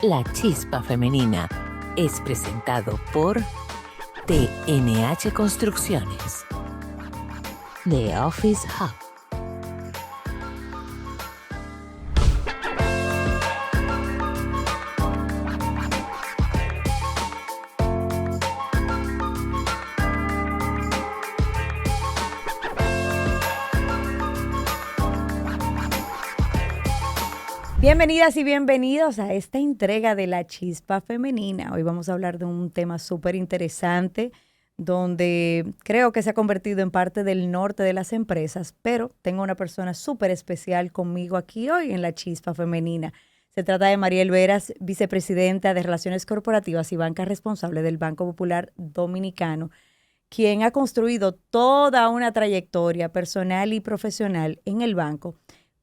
La Chispa Femenina es presentado por TNH Construcciones, The Office Hub. Bienvenidas y bienvenidos a esta entrega de La Chispa Femenina. Hoy vamos a hablar de un tema súper interesante donde creo que se ha convertido en parte del norte de las empresas, pero tengo una persona súper especial conmigo aquí hoy en La Chispa Femenina. Se trata de Mariel Veras, vicepresidenta de Relaciones Corporativas y banca responsable del Banco Popular Dominicano, quien ha construido toda una trayectoria personal y profesional en el banco,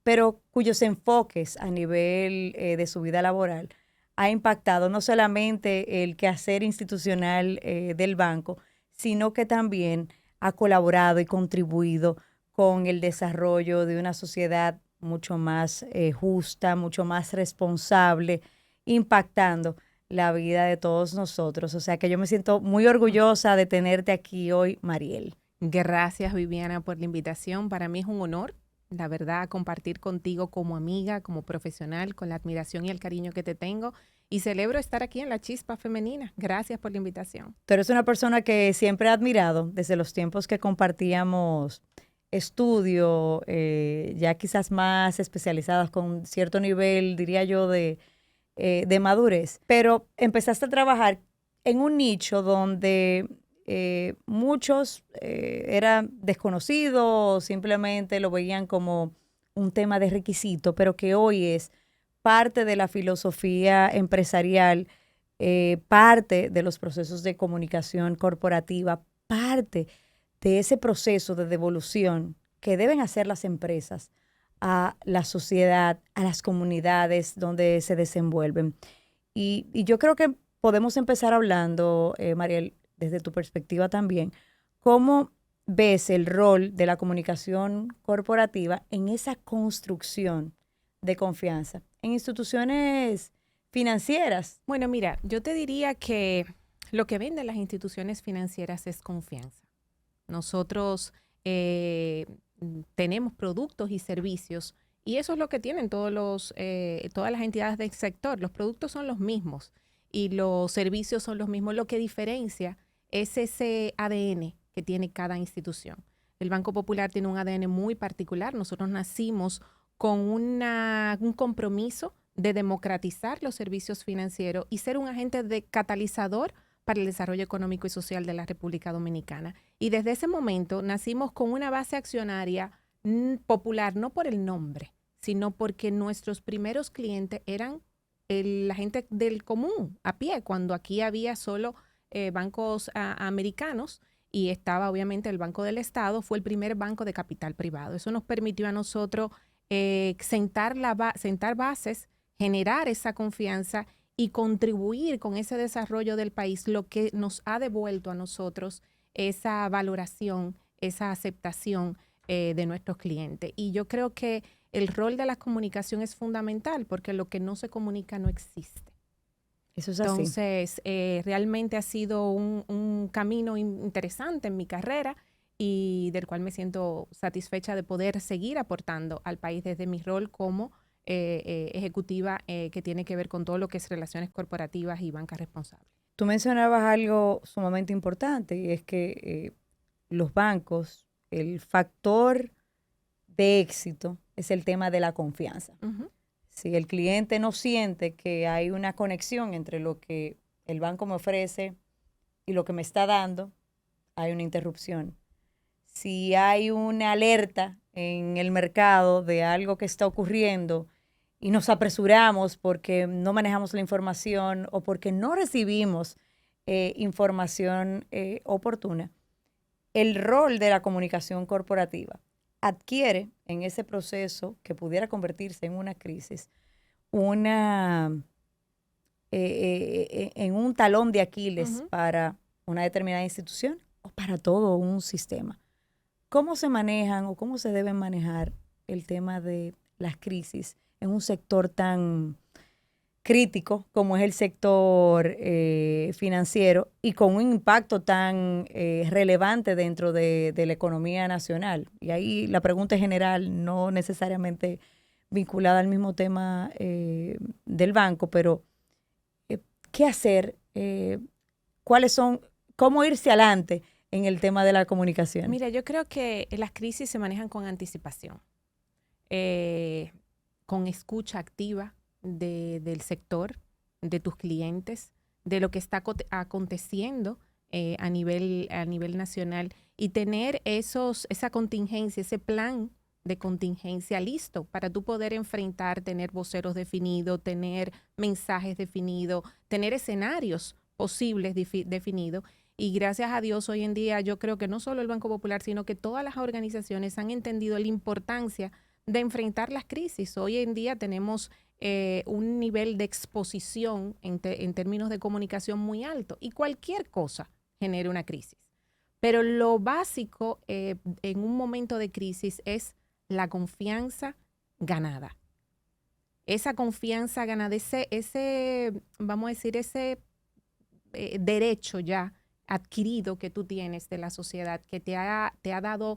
pero cuyos enfoques a nivel de su vida laboral ha impactado no solamente el quehacer institucional del banco, sino que también ha colaborado y contribuido con el desarrollo de una sociedad mucho más justa, mucho más responsable, impactando la vida de todos nosotros. O sea que yo me siento muy orgullosa de tenerte aquí hoy, Mariel. Gracias, Viviana, por la invitación. Para mí es un honor, la verdad, compartir contigo como amiga, como profesional, con la admiración y el cariño que te tengo. Y celebro estar aquí en La Chispa Femenina. Gracias por la invitación. Tú eres una persona que siempre he admirado desde los tiempos que compartíamos estudio, ya quizás más especializadas con cierto nivel, diría yo, de madurez. Pero empezaste a trabajar en un nicho donde muchos eran desconocidos, simplemente lo veían como un tema de requisito, pero que hoy es parte de la filosofía empresarial, parte de los procesos de comunicación corporativa, parte de ese proceso de devolución que deben hacer las empresas a la sociedad, a las comunidades donde se desenvuelven. Y yo creo que podemos empezar hablando, Mariel, desde tu perspectiva también, ¿cómo ves el rol de la comunicación corporativa en esa construcción de confianza en instituciones financieras? Bueno, mira, yo te diría que lo que venden las instituciones financieras es confianza. Nosotros tenemos productos y servicios y eso es lo que tienen todas las entidades del sector. Los productos son los mismos y los servicios son los mismos. Lo que diferencia es ese ADN que tiene cada institución. El Banco Popular tiene un ADN muy particular. Nosotros nacimos con un compromiso de democratizar los servicios financieros y ser un agente de catalizador para el desarrollo económico y social de la República Dominicana. Y desde ese momento nacimos con una base accionaria popular, no por el nombre, sino porque nuestros primeros clientes eran la gente del común, a pie, cuando aquí había solo bancos americanos y estaba obviamente el Banco del Estado, fue el primer banco de capital privado. Eso nos permitió a nosotros sentar bases, generar esa confianza y contribuir con ese desarrollo del país, lo que nos ha devuelto a nosotros esa valoración, esa aceptación de nuestros clientes. Y yo creo que el rol de la comunicación es fundamental porque lo que no se comunica no existe. Eso es así. Entonces, realmente ha sido un camino interesante en mi carrera y del cual me siento satisfecha de poder seguir aportando al país desde mi rol como ejecutiva que tiene que ver con todo lo que es relaciones corporativas y banca responsable. Tú mencionabas algo sumamente importante y es que los bancos, el factor de éxito es el tema de la confianza. Uh-huh. Si el cliente no siente que hay una conexión entre lo que el banco me ofrece y lo que me está dando, hay una interrupción. Si hay una alerta en el mercado de algo que está ocurriendo y nos apresuramos porque no manejamos la información o porque no recibimos información oportuna, el rol de la comunicación corporativa adquiere en ese proceso que pudiera convertirse en una crisis, en un talón de Aquiles Uh-huh. para una determinada institución o para todo un sistema. ¿Cómo se manejan o cómo se deben manejar el tema de las crisis en un sector tan crítico como es el sector financiero y con un impacto tan relevante dentro de la economía nacional. Y ahí la pregunta es general, no necesariamente vinculada al mismo tema del banco, pero ¿qué hacer? ¿Cuáles son, cómo irse adelante en el tema de la comunicación? Mira, yo creo que las crisis se manejan con anticipación, con escucha activa del sector, de tus clientes, de lo que está aconteciendo a nivel nacional y tener esa contingencia, ese plan de contingencia listo para tú poder enfrentar, tener voceros definidos, tener mensajes definidos, tener escenarios posibles definidos. Y gracias a Dios hoy en día yo creo que no solo el Banco Popular, sino que todas las organizaciones han entendido la importancia de enfrentar las crisis. Hoy en día tenemos un nivel de exposición en términos de comunicación muy alto y cualquier cosa genera una crisis. Pero lo básico en un momento de crisis es la confianza ganada. Esa confianza ganada, vamos a decir, ese derecho ya adquirido que tú tienes de la sociedad, que te ha dado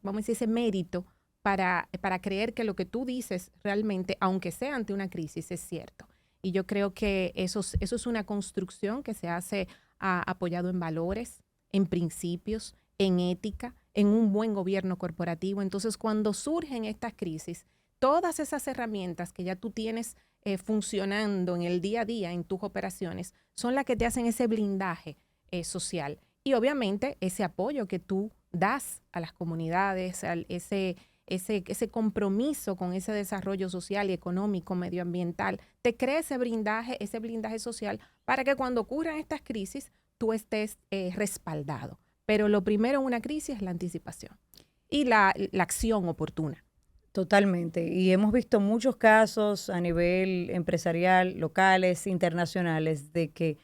vamos a decir, ese mérito para creer que lo que tú dices realmente, aunque sea ante una crisis, es cierto. Y yo creo que eso es una construcción que se hace apoyado en valores, en principios, en ética, en un buen gobierno corporativo. Entonces, cuando surgen estas crisis, todas esas herramientas que ya tú tienes funcionando en el día a día, en tus operaciones, son las que te hacen ese blindaje social. Y obviamente ese apoyo que tú das a las comunidades, ese compromiso con ese desarrollo social y económico, medioambiental, te crea ese blindaje social para que cuando ocurran estas crisis tú estés respaldado. Pero lo primero en una crisis es la anticipación y la acción oportuna. Totalmente. Y hemos visto muchos casos a nivel empresarial, locales, internacionales, de que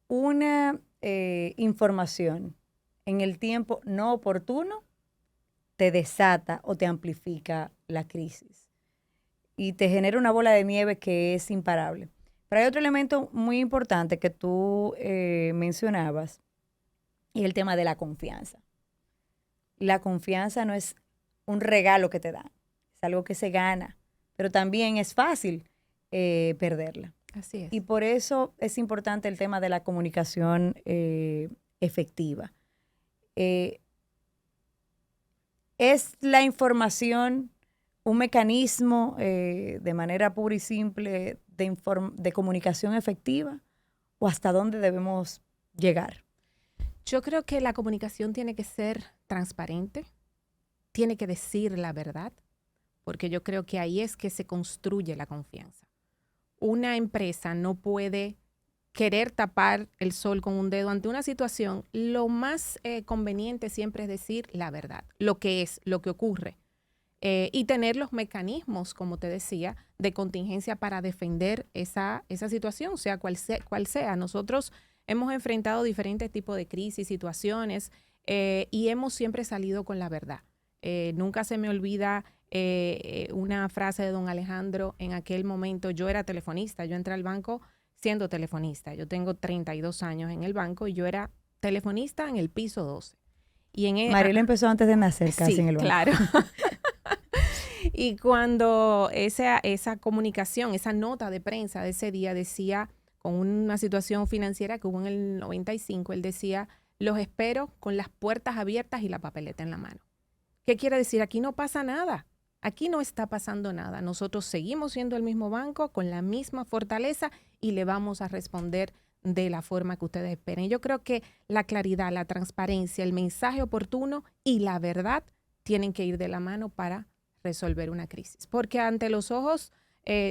una información en el tiempo no oportuno te desata o te amplifica la crisis y te genera una bola de nieve que es imparable. Pero hay otro elemento muy importante que tú mencionabas y el tema de la confianza. La confianza no es un regalo que te dan, es algo que se gana, pero también es fácil perderla. Así es. Y por eso es importante el tema de la comunicación efectiva. ¿Es la información un mecanismo de manera pura y simple de comunicación efectiva? ¿O hasta dónde debemos llegar? Yo creo que la comunicación tiene que ser transparente, tiene que decir la verdad, porque yo creo que ahí es que se construye la confianza. Una empresa no puede querer tapar el sol con un dedo ante una situación. Lo más conveniente siempre es decir la verdad, lo que es, lo que ocurre, y tener los mecanismos, como te decía, de contingencia para defender esa situación, sea cual sea. Nosotros hemos enfrentado diferentes tipos de crisis, situaciones, y hemos siempre salido con la verdad. Nunca se me olvida una frase de don Alejandro. En aquel momento yo era telefonista, yo entré al banco siendo telefonista. Yo tengo 32 años en el banco y yo era telefonista en el piso 12. Mariela empezó antes de nacer casi sí, en el banco. Claro. Y cuando esa comunicación, esa nota de prensa de ese día decía, con una situación financiera que hubo en el 95, él decía, los espero con las puertas abiertas y la papeleta en la mano. ¿Qué quiere decir? Aquí no pasa nada. Aquí no está pasando nada. Nosotros seguimos siendo el mismo banco con la misma fortaleza y le vamos a responder de la forma que ustedes esperen. Yo creo que la claridad, la transparencia, el mensaje oportuno y la verdad tienen que ir de la mano para resolver una crisis. Porque ante los ojos,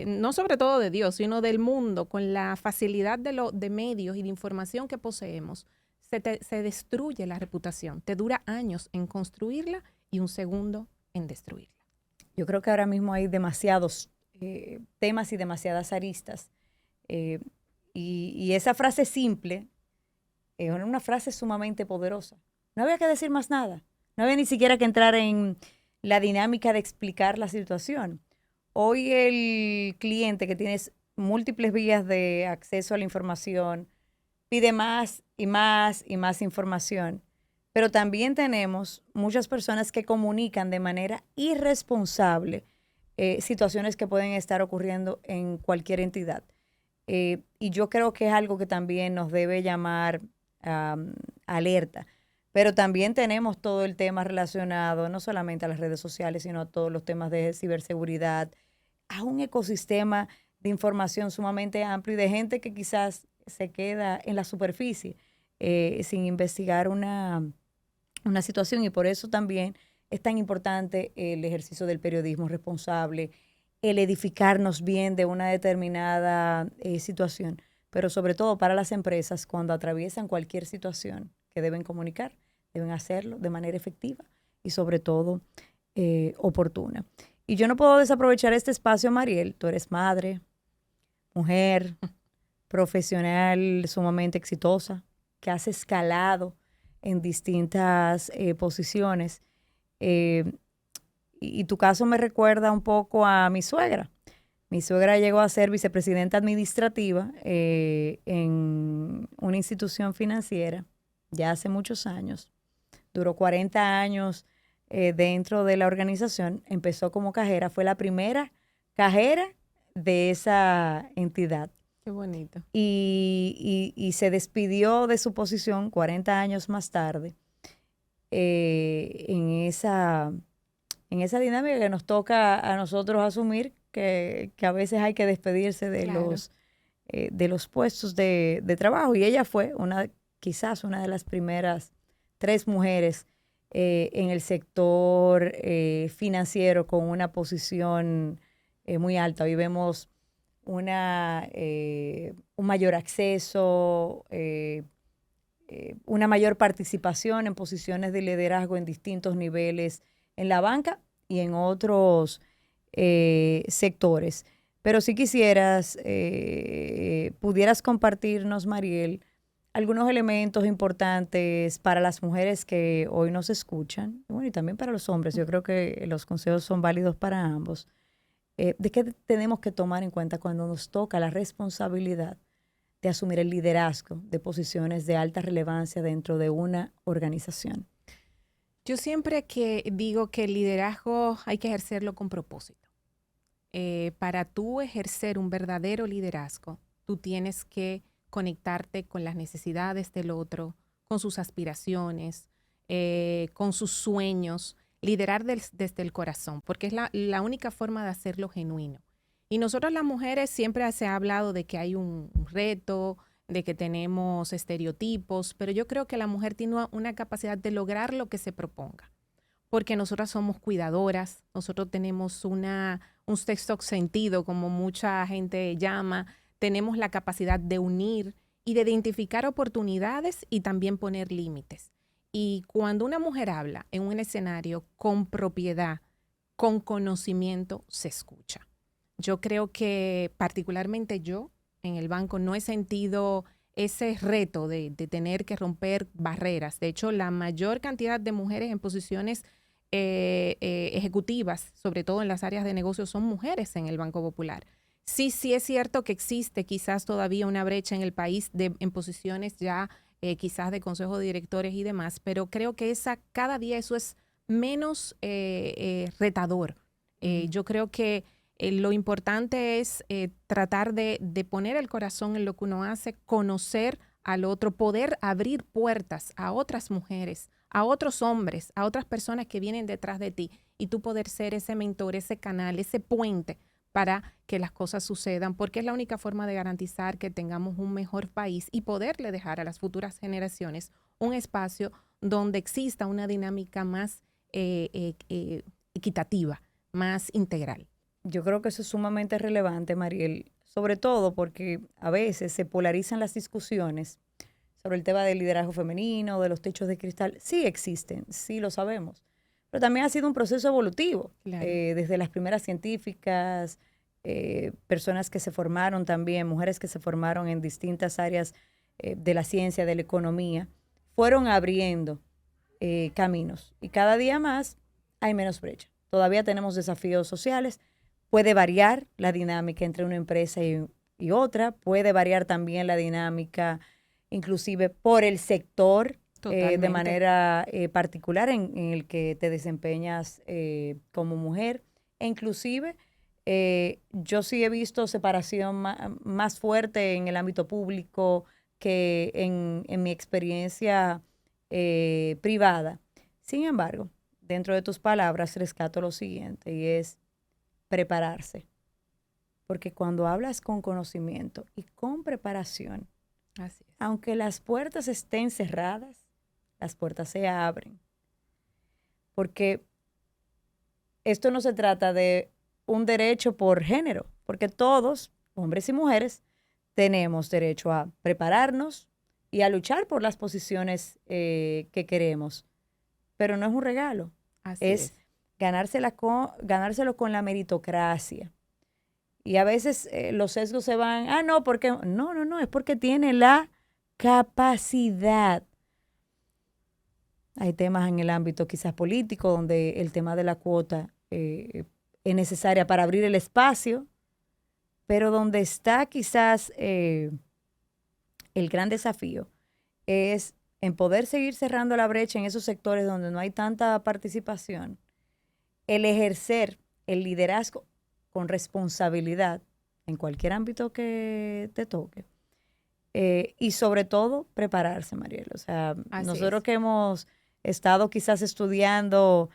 no sobre todo de Dios, sino del mundo, con la facilidad de medios y de información que poseemos, se destruye la reputación. Te dura años en construirla y un segundo en destruirla. Yo creo que ahora mismo hay demasiados temas y demasiadas aristas. Y esa frase simple es una frase sumamente poderosa. No había que decir más nada. No había ni siquiera que entrar en la dinámica de explicar la situación. Hoy el cliente que tiene múltiples vías de acceso a la información pide más y más y más información, pero también tenemos muchas personas que comunican de manera irresponsable situaciones que pueden estar ocurriendo en cualquier entidad. Y yo creo que es algo que también nos debe llamar alerta. Pero también tenemos todo el tema relacionado no solamente a las redes sociales, sino a todos los temas de ciberseguridad, a un ecosistema de información sumamente amplio y de gente que quizás se queda en la superficie sin investigar una situación. Y por eso también es tan importante el ejercicio del periodismo responsable, el edificarnos bien de una determinada situación, pero sobre todo para las empresas cuando atraviesan cualquier situación que deben comunicar, deben hacerlo de manera efectiva y sobre todo oportuna. Y yo no puedo desaprovechar este espacio, Mariel. Tú eres madre, mujer, profesional sumamente exitosa, que has escalado en distintas posiciones. Y tu caso me recuerda un poco a mi suegra. Mi suegra llegó a ser vicepresidenta administrativa en una institución financiera ya hace muchos años. Duró 40 años dentro de la organización. Empezó como cajera. Fue la primera cajera de esa entidad. Qué bonito. Y se despidió de su posición 40 años más tarde en esa dinámica que nos toca a nosotros asumir, que a veces hay que despedirse de los puestos de trabajo. Y ella fue quizás una de las primeras 3 mujeres en el sector financiero con una posición muy alta. Hoy vemos un mayor acceso, una mayor participación en posiciones de liderazgo en distintos niveles en la banca y en otros sectores. Pero si quisieras, pudieras compartirnos, Mariel, algunos elementos importantes para las mujeres que hoy nos escuchan, bueno, y también para los hombres. Yo creo que los consejos son válidos para ambos. ¿De qué tenemos que tomar en cuenta cuando nos toca la responsabilidad de asumir el liderazgo de posiciones de alta relevancia dentro de una organización? Yo siempre que digo que el liderazgo hay que ejercerlo con propósito. Para tú ejercer un verdadero liderazgo, tú tienes que conectarte con las necesidades del otro, con sus aspiraciones, con sus sueños, liderar desde el corazón, porque es la única forma de hacerlo genuino. Y nosotros las mujeres siempre se ha hablado de que hay un reto, de que tenemos estereotipos, pero yo creo que la mujer tiene una capacidad de lograr lo que se proponga, porque nosotras somos cuidadoras, nosotros tenemos un sexto sentido, como mucha gente llama, tenemos la capacidad de unir y de identificar oportunidades y también poner límites. Y cuando una mujer habla en un escenario con propiedad, con conocimiento, se escucha. Yo creo que particularmente yo en el banco no he sentido ese reto de tener que romper barreras. De hecho, la mayor cantidad de mujeres en posiciones ejecutivas, sobre todo en las áreas de negocio, son mujeres en el Banco Popular. Sí es cierto que existe quizás todavía una brecha en el país en posiciones ya quizás de consejo de directores y demás, pero creo que cada día eso es menos retador. Yo creo que lo importante es tratar de poner el corazón en lo que uno hace, conocer al otro, poder abrir puertas a otras mujeres, a otros hombres, a otras personas que vienen detrás de ti y tú poder ser ese mentor, ese canal, ese puente para que las cosas sucedan, porque es la única forma de garantizar que tengamos un mejor país y poderle dejar a las futuras generaciones un espacio donde exista una dinámica más equitativa, más integral. Yo creo que eso es sumamente relevante, Mariel, sobre todo porque a veces se polarizan las discusiones sobre el tema del liderazgo femenino, de los techos de cristal. Sí existen, sí lo sabemos, pero también ha sido un proceso evolutivo, Claro. Desde las primeras científicas, personas que se formaron también, mujeres que se formaron en distintas áreas de la ciencia, de la economía, fueron abriendo caminos y cada día más hay menos brecha. Todavía tenemos desafíos sociales, Puede variar la dinámica entre una empresa y otra, puede variar también la dinámica inclusive por el sector de manera particular en el que te desempeñas como mujer. E inclusive yo sí he visto separación más fuerte en el ámbito público que en mi experiencia privada. Sin embargo, dentro de tus palabras rescato lo siguiente y es prepararse. Porque cuando hablas con conocimiento y con preparación, así es, aunque las puertas estén cerradas, las puertas se abren. Porque esto no se trata de un derecho por género, porque todos, hombres y mujeres, tenemos derecho a prepararnos y a luchar por las posiciones que queremos. Pero no es un regalo, es ganárselo con la meritocracia. Y a veces los sesgos se van, no, porque no, es porque tiene la capacidad. Hay temas en el ámbito quizás político donde el tema de la cuota es necesaria para abrir el espacio, pero donde está quizás el gran desafío es en poder seguir cerrando la brecha en esos sectores donde no hay tanta participación, el ejercer el liderazgo con responsabilidad en cualquier ámbito que te toque. Y sobre todo, prepararse, Mariel. O sea, nosotros que hemos estado quizás estudiando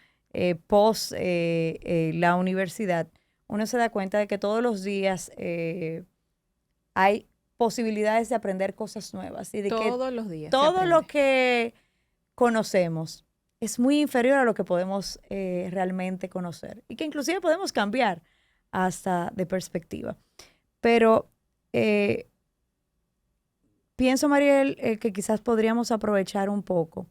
post la universidad, uno se da cuenta de que todos los días hay posibilidades de aprender cosas nuevas. Y de todos los días. Todo lo que conocemos es muy inferior a lo que podemos realmente conocer. Y que inclusive podemos cambiar hasta de perspectiva. Pero pienso, Mariel, que quizás podríamos aprovechar un poco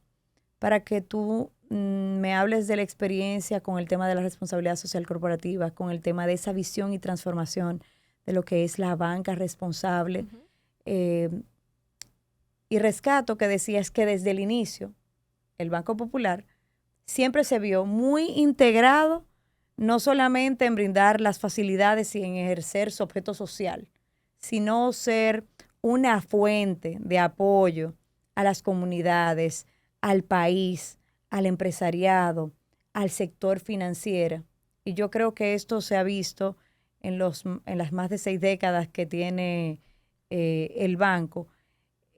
para que tú me hables de la experiencia con el tema de la responsabilidad social corporativa, con el tema de esa visión y transformación de lo que es la banca responsable. Y rescato que decías que desde el inicio el Banco Popular siempre se vio muy integrado, no solamente en brindar las facilidades y en ejercer su objeto social, sino ser una fuente de apoyo a las comunidades, al país, al empresariado, al sector financiero. Y yo creo que esto se ha visto en las más de 6 décadas que tiene el banco.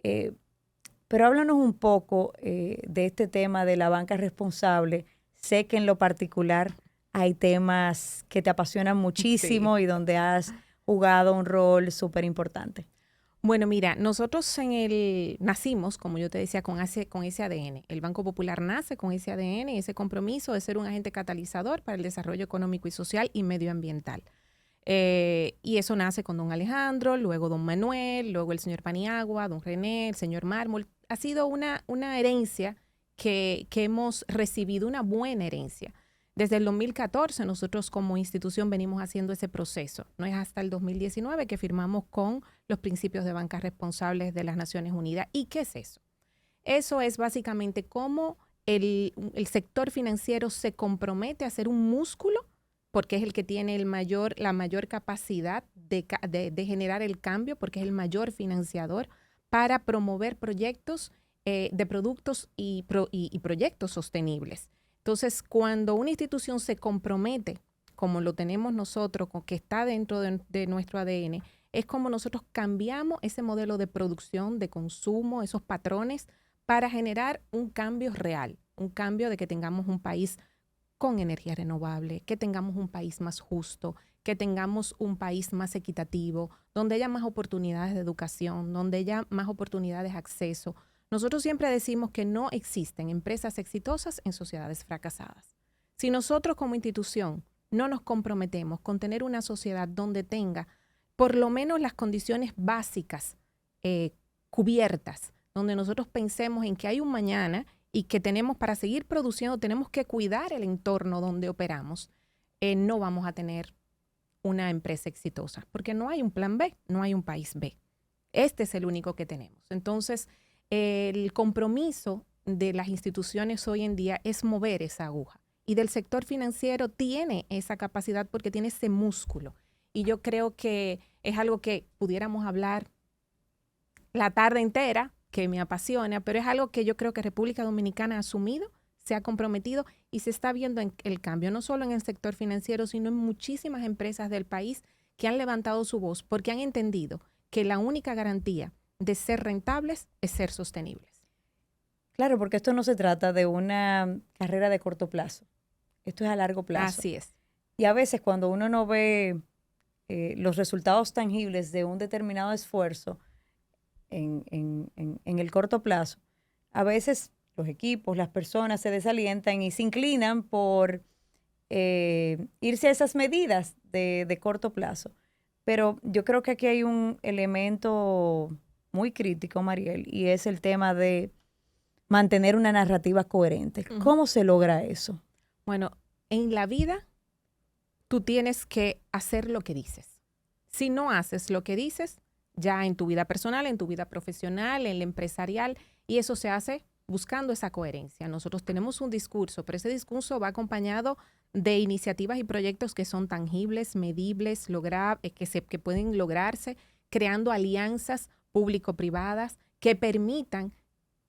Pero háblanos un poco de este tema de la banca responsable. Sé que en lo particular hay temas que te apasionan muchísimo y donde has jugado un rol súper importante. Bueno, mira, nosotros nacimos, como yo te decía, con ese ADN. El Banco Popular nace con ese ADN y ese compromiso de ser un agente catalizador para el desarrollo económico y social y medioambiental. Y eso nace con don Alejandro, luego don Manuel, luego el señor Paniagua, don René, el señor Mármol. Ha sido una herencia que hemos recibido, una buena herencia. Desde el 2014 nosotros como institución venimos haciendo ese proceso. No es hasta el 2019 que firmamos con los principios de banca responsables de las Naciones Unidas. ¿Y qué es eso? Eso es básicamente cómo el sector financiero se compromete a ser un músculo, porque es el que tiene la mayor capacidad de generar el cambio, porque es el mayor financiador para promover proyectos de productos y proyectos sostenibles. Entonces, cuando una institución se compromete, como lo tenemos nosotros, que está dentro de nuestro ADN, es como nosotros cambiamos ese modelo de producción, de consumo, esos patrones, para generar un cambio real, un cambio de que tengamos un país con energía renovable, que tengamos un país más justo, que tengamos un país más equitativo, donde haya más oportunidades de educación, donde haya más oportunidades de acceso. Nosotros siempre decimos que no existen empresas exitosas en sociedades fracasadas. Si nosotros como institución no nos comprometemos con tener una sociedad donde tenga por lo menos las condiciones básicas cubiertas, donde nosotros pensemos en que hay un mañana y que tenemos para seguir produciendo, tenemos que cuidar el entorno donde operamos, no vamos a tener una empresa exitosa, porque no hay un plan B, no hay un país B. Este es el único que tenemos. Entonces, el compromiso de las instituciones hoy en día es mover esa aguja y del sector financiero tiene esa capacidad porque tiene ese músculo. Y yo creo que es algo que pudiéramos hablar la tarde entera, que me apasiona, pero es algo que yo creo que República Dominicana ha asumido, se ha comprometido y se está viendo en el cambio, no solo en el sector financiero, sino en muchísimas empresas del país que han levantado su voz porque han entendido que la única garantía de ser rentables es ser sostenibles. Claro, porque esto no se trata de una carrera de corto plazo. Esto es a largo plazo. Así es. Y a veces cuando uno no ve los resultados tangibles de un determinado esfuerzo en el corto plazo, a veces los equipos, las personas se desalientan y se inclinan por irse a esas medidas de corto plazo. Pero yo creo que aquí hay un elemento muy crítico, Mariel, y es el tema de mantener una narrativa coherente. ¿Cómo se logra eso? Bueno, en la vida tú tienes que hacer lo que dices. Si no haces lo que dices, ya en tu vida personal, en tu vida profesional, en la empresarial, y eso se hace buscando esa coherencia. Nosotros tenemos un discurso, pero ese discurso va acompañado de iniciativas y proyectos que son tangibles, medibles, que pueden lograrse, creando alianzas público-privadas que permitan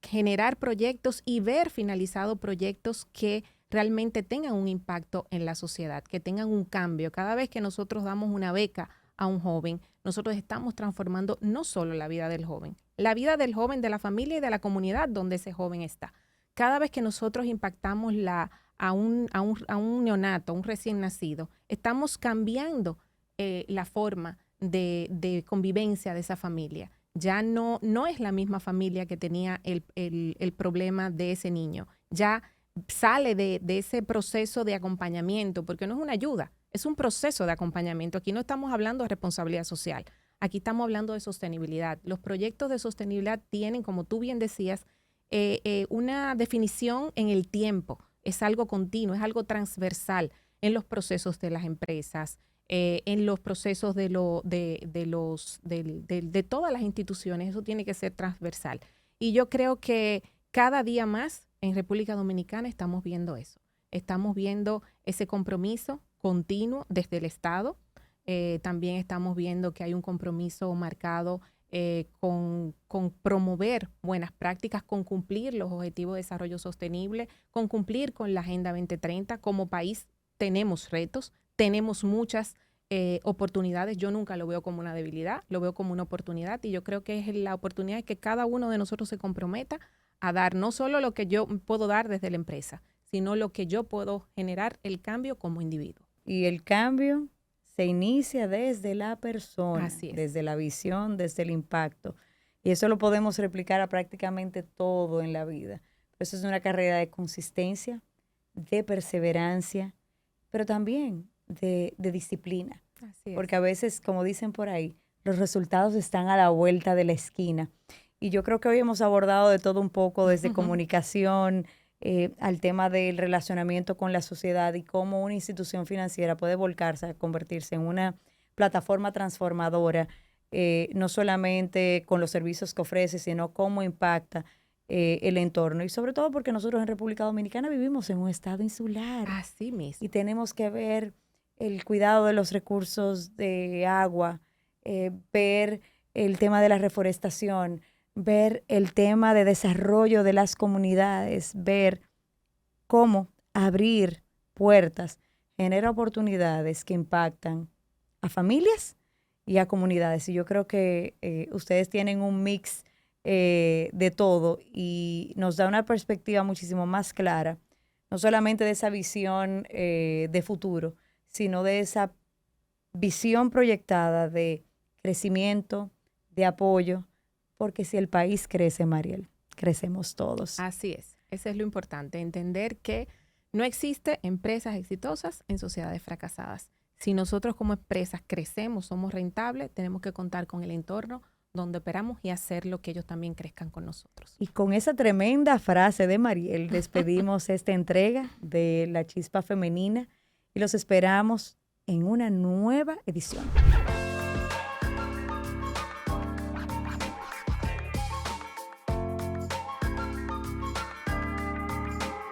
generar proyectos y ver finalizados proyectos que realmente tengan un impacto en la sociedad, que tengan un cambio. Cada vez que nosotros damos una beca a un joven, nosotros estamos transformando no solo la vida del joven, de la familia y de la comunidad donde ese joven está. Cada vez que nosotros impactamos a un neonato, a un recién nacido, estamos cambiando la forma de convivencia de esa familia. Ya no es la misma familia que tenía el problema de ese niño. Ya sale de ese proceso de acompañamiento, porque no es una ayuda, es un proceso de acompañamiento. Aquí no estamos hablando de responsabilidad social, aquí estamos hablando de sostenibilidad. Los proyectos de sostenibilidad tienen, como tú bien decías, una definición en el tiempo. Es algo continuo, es algo transversal en los procesos de las empresas, en los procesos de todas las instituciones. Eso tiene que ser transversal. Y yo creo que cada día más en República Dominicana estamos viendo eso. Estamos viendo ese compromiso continuo desde el Estado. También estamos viendo que hay un compromiso marcado con promover buenas prácticas, con cumplir los objetivos de desarrollo sostenible, con cumplir con la Agenda 2030. Como país tenemos retos, tenemos muchas oportunidades. Yo nunca lo veo como una debilidad, lo veo como una oportunidad, y yo creo que es la oportunidad de que cada uno de nosotros se comprometa a dar no solo lo que yo puedo dar desde la empresa, sino lo que yo puedo generar, el cambio como individuo. Y el cambio se inicia desde la persona, Así es. Desde la visión, desde el impacto. Y eso lo podemos replicar a prácticamente todo en la vida. Eso es una carrera de consistencia, de perseverancia, pero también de disciplina. Así es. Porque a veces, como dicen por ahí, los resultados están a la vuelta de la esquina. Y yo creo que hoy hemos abordado de todo un poco, desde comunicación, al tema del relacionamiento con la sociedad y cómo una institución financiera puede volcarse a convertirse en una plataforma transformadora, no solamente con los servicios que ofrece, sino cómo impacta el entorno. Y sobre todo porque nosotros en República Dominicana vivimos en un estado insular. Así mismo. Y tenemos que ver el cuidado de los recursos de agua, ver el tema de la reforestación, ver el tema de desarrollo de las comunidades, ver cómo abrir puertas genera oportunidades que impactan a familias y a comunidades. Y yo creo que ustedes tienen un mix de todo y nos da una perspectiva muchísimo más clara, no solamente de esa visión de futuro, sino de esa visión proyectada de crecimiento, de apoyo, porque si el país crece, Mariel, crecemos todos. Así es. Eso es lo importante, entender que no existe empresas exitosas en sociedades fracasadas. Si nosotros como empresas crecemos, somos rentables, tenemos que contar con el entorno donde operamos y hacer lo que ellos también crezcan con nosotros. Y con esa tremenda frase de Mariel, despedimos esta entrega de La Chispa Femenina y los esperamos en una nueva edición.